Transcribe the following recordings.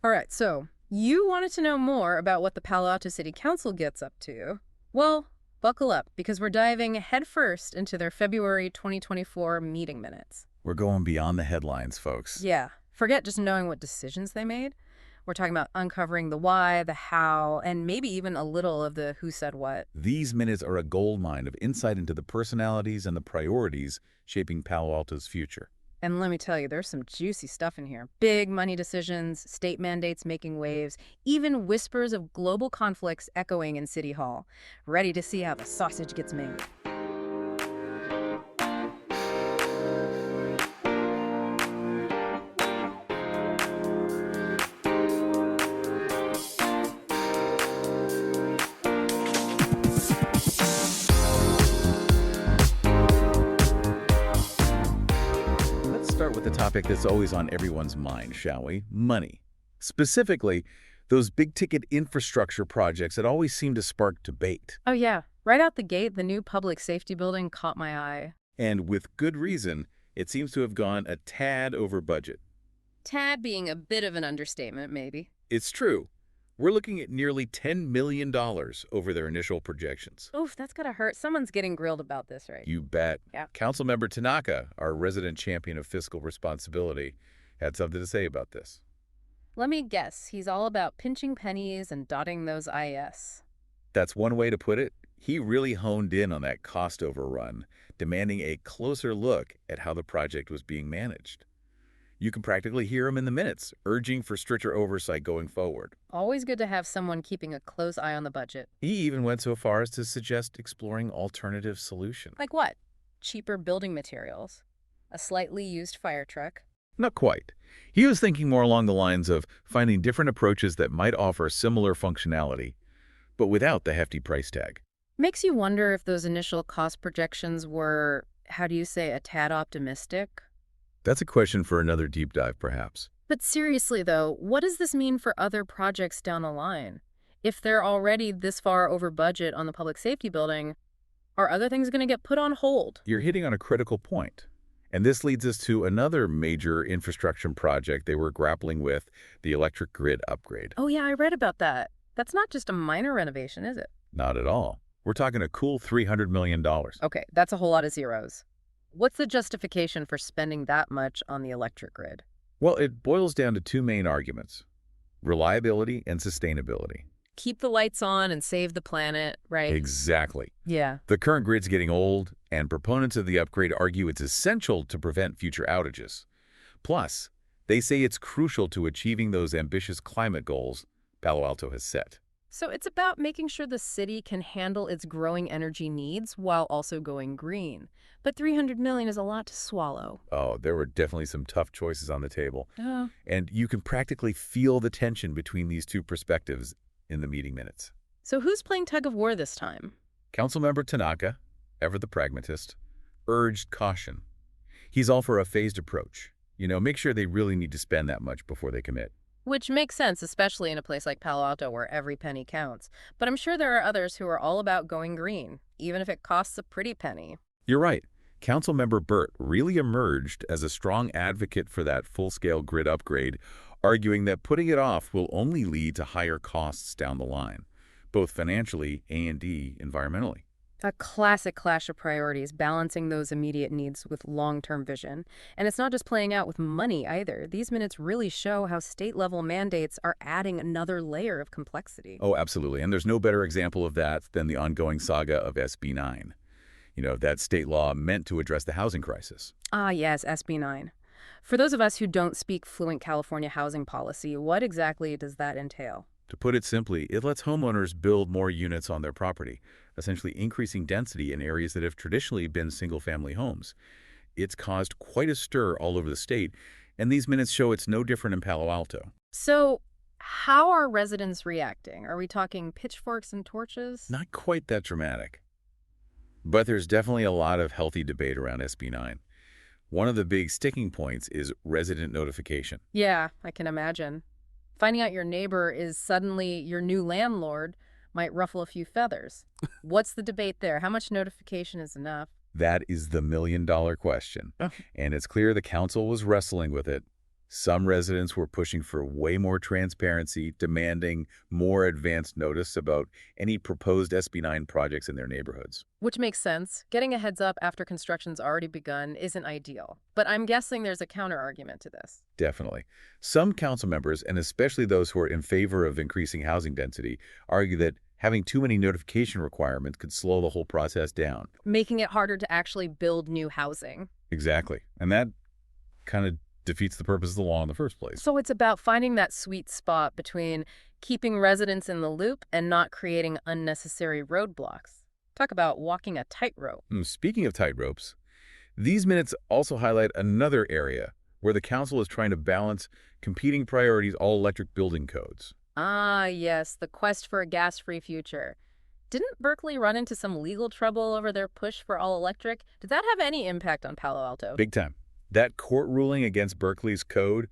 All right, so you wanted to know more about what the Palo Alto City Council gets up to. Well, buckle up because we're diving headfirst into their February 2024 meeting minutes. We're going beyond the headlines, folks. Yeah, forget just knowing what decisions they made. We're talking about uncovering the why, the how, and maybe even a little of the who said what. These minutes are a goldmine of insight into the personalities and the priorities shaping Palo Alto's future. And let me tell you, there's some juicy stuff in here. Big money decisions, state mandates making waves, even whispers of global conflicts echoing in City Hall. Ready to see how the sausage gets made. Let's start with the topic that's always on everyone's mind, shall we? Money. Specifically, those big-ticket infrastructure projects that always seem to spark debate. Oh yeah, right out the gate, the new public safety building caught my eye. And with good reason, it seems to have gone a tad over budget. Tad being a bit of an understatement, maybe. It's true. We're looking at nearly $10 million over their initial projections. Oof, that's gotta hurt. Someone's getting grilled about this, right? You bet. Yeah. Councilmember Tanaka, our resident champion of fiscal responsibility, had something to say about this. Let me guess, he's all about pinching pennies and dotting those IS. That's one way to put it. He really honed in on that cost overrun, demanding a closer look at how the project was being managed. You can practically hear him in the minutes, urging for stricter oversight going forward. Always good to have someone keeping a close eye on the budget. He even went so far as to suggest exploring alternative solutions. Like what? Cheaper building materials? A slightly used fire truck? Not quite. He was thinking more along the lines of finding different approaches that might offer similar functionality, but without the hefty price tag. Makes you wonder if those initial cost projections were, how do you say, a tad optimistic? That's a question for another deep dive, perhaps. But seriously, though, what does this mean for other projects down the line? If they're already this far over budget on the public safety building, are other things going to get put on hold? You're hitting on a critical point. And this leads us to another major infrastructure project they were grappling with, the electric grid upgrade. Oh yeah, I read about that. That's not just a minor renovation, is it? Not at all. We're talking a cool $300 million. Okay, that's a whole lot of zeros. What's the justification for spending that much on the electric grid? Well, it boils down to two main arguments: reliability and sustainability. Keep the lights on and save the planet, right? Exactly. Yeah. The current grid's getting old, and proponents of the upgrade argue it's essential to prevent future outages. Plus, they say it's crucial to achieving those ambitious climate goals Palo Alto has set. So it's about making sure the city can handle its growing energy needs while also going green. But $300 million is a lot to swallow. Oh, there were definitely some tough choices on the table. Oh. And you can practically feel the tension between these two perspectives in the meeting minutes. So who's playing tug of war this time? Councilmember Tanaka, ever the pragmatist, urged caution. He's all for a phased approach. Make sure they really need to spend that much before they commit. Which makes sense, especially in a place like Palo Alto where every penny counts. But I'm sure there are others who are all about going green, even if it costs a pretty penny. You're right. Councilmember Burt really emerged as a strong advocate for that full-scale grid upgrade, arguing that putting it off will only lead to higher costs down the line, both financially and environmentally. A classic clash of priorities, balancing those immediate needs with long-term vision. And it's not just playing out with money either. These minutes really show how state-level mandates are adding another layer of complexity. Oh, absolutely. And there's no better example of that than the ongoing saga of SB 9. That state law meant to address the housing crisis. Ah, yes, SB 9. For those of us who don't speak fluent California housing policy, what exactly does that entail? To put it simply, it lets homeowners build more units on their property, essentially increasing density in areas that have traditionally been single-family homes. It's caused quite a stir all over the state, and these minutes show it's no different in Palo Alto. So, how are residents reacting? Are we talking pitchforks and torches? Not quite that dramatic. But there's definitely a lot of healthy debate around SB 9. One of the big sticking points is resident notification. Yeah, I can imagine. Finding out your neighbor is suddenly your new landlord might ruffle a few feathers. What's the debate there? How much notification is enough? That is the million-dollar question. And it's clear the council was wrestling with it. Some residents were pushing for way more transparency, demanding more advance notice about any proposed SB9 projects in their neighborhoods. Which makes sense. Getting a heads up after construction's already begun isn't ideal. But I'm guessing there's a counter-argument to this. Definitely. Some council members, and especially those who are in favor of increasing housing density, argue that having too many notification requirements could slow the whole process down. Making it harder to actually build new housing. Exactly. And that kind of defeats the purpose of the law in the first place. So it's about finding that sweet spot between keeping residents in the loop and not creating unnecessary roadblocks. Talk about walking a tightrope. Speaking of tightropes, these minutes also highlight another area where the council is trying to balance competing priorities, all-electric building codes. Ah, yes, the quest for a gas-free future. Didn't Berkeley run into some legal trouble over their push for all-electric? Did that have any impact on Palo Alto? Big time. That court ruling against Berkeley's code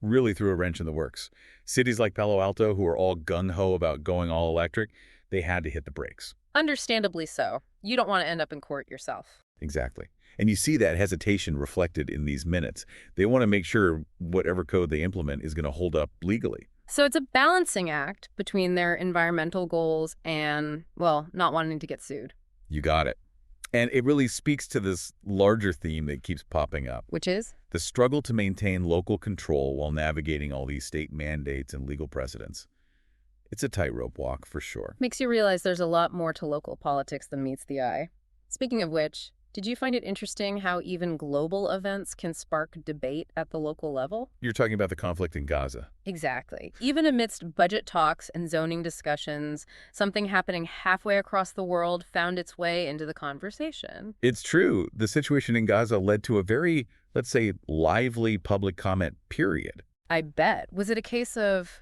really threw a wrench in the works. Cities like Palo Alto, who are all gung-ho about going all-electric, they had to hit the brakes. Understandably so. You don't want to end up in court yourself. Exactly. And you see that hesitation reflected in these minutes. They want to make sure whatever code they implement is going to hold up legally. So it's a balancing act between their environmental goals and, well, not wanting to get sued. You got it. And it really speaks to this larger theme that keeps popping up. Which is? The struggle to maintain local control while navigating all these state mandates and legal precedents. It's a tightrope walk for sure. Makes you realize there's a lot more to local politics than meets the eye. Speaking of which, did you find it interesting how even global events can spark debate at the local level? You're talking about the conflict in Gaza. Exactly. Even amidst budget talks and zoning discussions, something happening halfway across the world found its way into the conversation. It's true. The situation in Gaza led to a very, let's say, lively public comment period. I bet. Was it a case of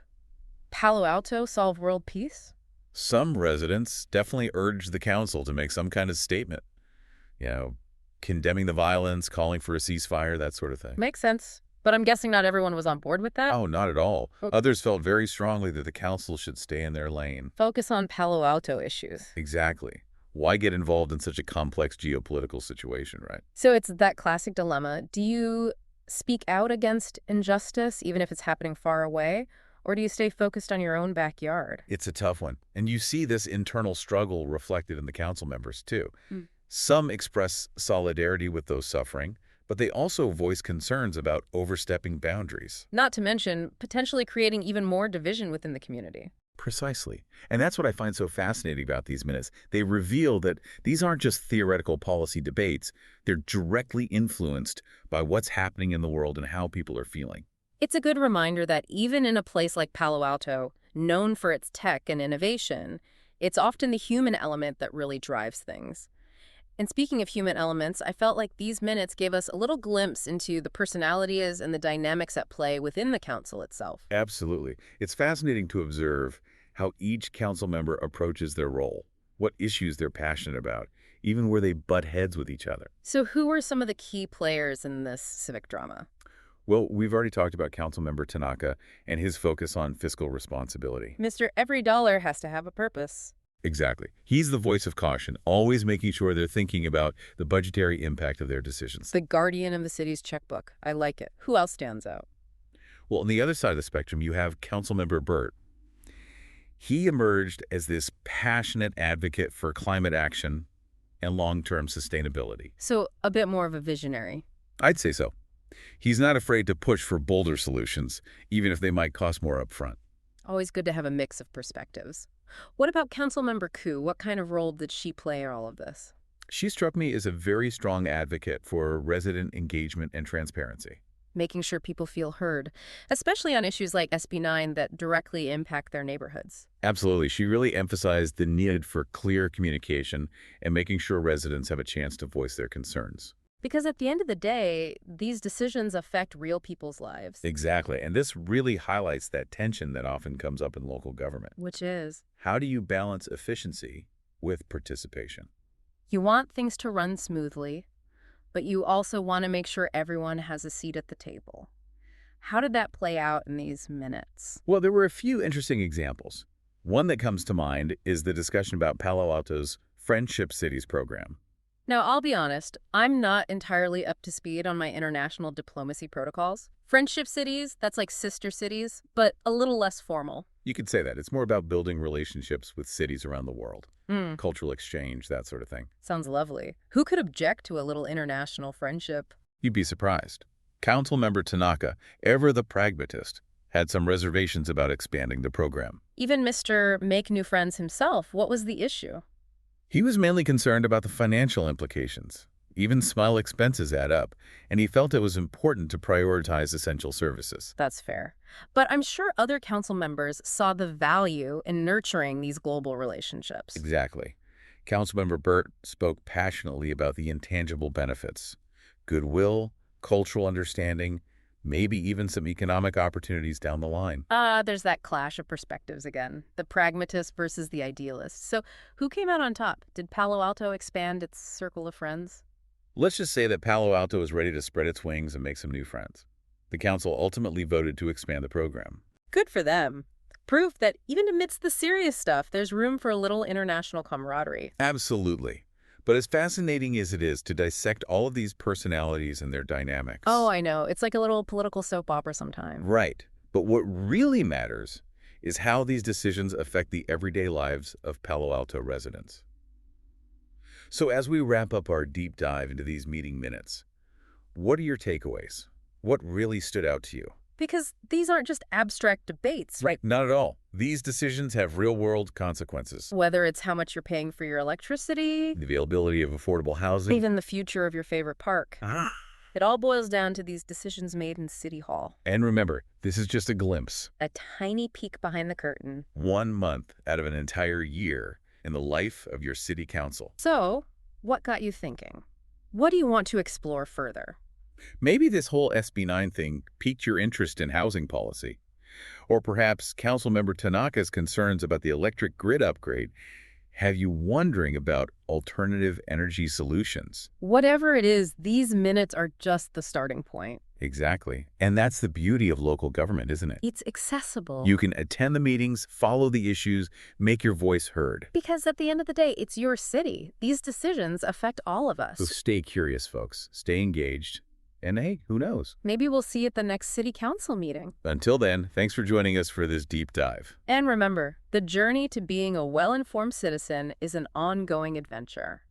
Palo Alto solve world peace? Some residents definitely urged the council to make some kind of statement. Condemning the violence, calling for a ceasefire, that sort of thing. Makes sense. But I'm guessing not everyone was on board with that? Oh, not at all. Okay. Others felt very strongly that the council should stay in their lane. Focus on Palo Alto issues. Exactly. Why get involved in such a complex geopolitical situation, right? So it's that classic dilemma. Do you speak out against injustice, even if it's happening far away? Or do you stay focused on your own backyard? It's a tough one. And you see this internal struggle reflected in the council members, too. Mm. Some express solidarity with those suffering, but they also voice concerns about overstepping boundaries. Not to mention potentially creating even more division within the community. Precisely. And that's what I find so fascinating about these minutes. They reveal that these aren't just theoretical policy debates. They're directly influenced by what's happening in the world and how people are feeling. It's a good reminder that even in a place like Palo Alto, known for its tech and innovation, it's often the human element that really drives things. And speaking of human elements, I felt like these minutes gave us a little glimpse into the personalities and the dynamics at play within the council itself. Absolutely. It's fascinating to observe how each council member approaches their role, what issues they're passionate about, even where they butt heads with each other. So who are some of the key players in this civic drama? Well, we've already talked about Councilmember Tanaka and his focus on fiscal responsibility. Mr. Every dollar has to have a purpose. Exactly. He's the voice of caution, always making sure they're thinking about the budgetary impact of their decisions. The guardian of the city's checkbook. I like it. Who else stands out? Well, on the other side of the spectrum, you have Councilmember Burt. He emerged as this passionate advocate for climate action and long-term sustainability. So a bit more of a visionary. I'd say so. He's not afraid to push for bolder solutions, even if they might cost more upfront. Always good to have a mix of perspectives. What about Councilmember Koo? What kind of role did she play in all of this? She struck me as a very strong advocate for resident engagement and transparency. Making sure people feel heard, especially on issues like SB9 that directly impact their neighborhoods. Absolutely. She really emphasized the need for clear communication and making sure residents have a chance to voice their concerns. Because at the end of the day, these decisions affect real people's lives. Exactly. And this really highlights that tension that often comes up in local government. Which is? How do you balance efficiency with participation? You want things to run smoothly, but you also want to make sure everyone has a seat at the table. How did that play out in these minutes? Well, there were a few interesting examples. One that comes to mind is the discussion about Palo Alto's Friendship Cities program. Now, I'll be honest, I'm not entirely up to speed on my international diplomacy protocols. Friendship cities, that's like sister cities, but a little less formal. You could say that. It's more about building relationships with cities around the world, Hmm, cultural exchange, that sort of thing. sounds lovely. Who could object to a little international friendship? You'd be surprised. Councilmember Tanaka, ever the pragmatist, had some reservations about expanding the program. Even Mr. Make New Friends himself, what was the issue? He was mainly concerned about the financial implications. Even small expenses add up, and he felt it was important to prioritize essential services. That's fair. But I'm sure other council members saw the value in nurturing these global relationships. Exactly. Councilmember Burt spoke passionately about the intangible benefits: goodwill, cultural understanding, maybe even some economic opportunities down the line. There's that clash of perspectives again, the pragmatist versus the idealist. So who came out on top? Did Palo Alto expand its circle of friends? Let's just say that Palo Alto is ready to spread its wings and make some new friends. The council ultimately voted to expand the program. Good for them. Proof that even amidst the serious stuff, there's room for a little international camaraderie. Absolutely. But as fascinating as it is to dissect all of these personalities and their dynamics. Oh, I know. It's like a little political soap opera sometime. Right. But what really matters is how these decisions affect the everyday lives of Palo Alto residents. So as we wrap up our deep dive into these meeting minutes, what are your takeaways? What really stood out to you? Because these aren't just abstract debates, right? Not at all. These decisions have real-world consequences. Whether it's how much you're paying for your electricity, The availability of affordable housing. even the future of your favorite park. Ah. It all boils down to these decisions made in City Hall. And remember, this is just a glimpse. A tiny peek behind the curtain. 1 month out of an entire year in the life of your city council. So, what got you thinking? What do you want to explore further? Maybe this whole SB9 thing piqued your interest in housing policy. Or perhaps Councilmember Tanaka's concerns about the electric grid upgrade have you wondering about alternative energy solutions. Whatever it is, these minutes are just the starting point. Exactly. And that's the beauty of local government, isn't it? It's accessible. You can attend the meetings, follow the issues, make your voice heard. Because at the end of the day, it's your city. These decisions affect all of us. So stay curious, folks. Stay engaged. And hey, who knows? Maybe we'll see you at the next city council meeting. Until then, thanks for joining us for this deep dive. And remember, the journey to being a well-informed citizen is an ongoing adventure.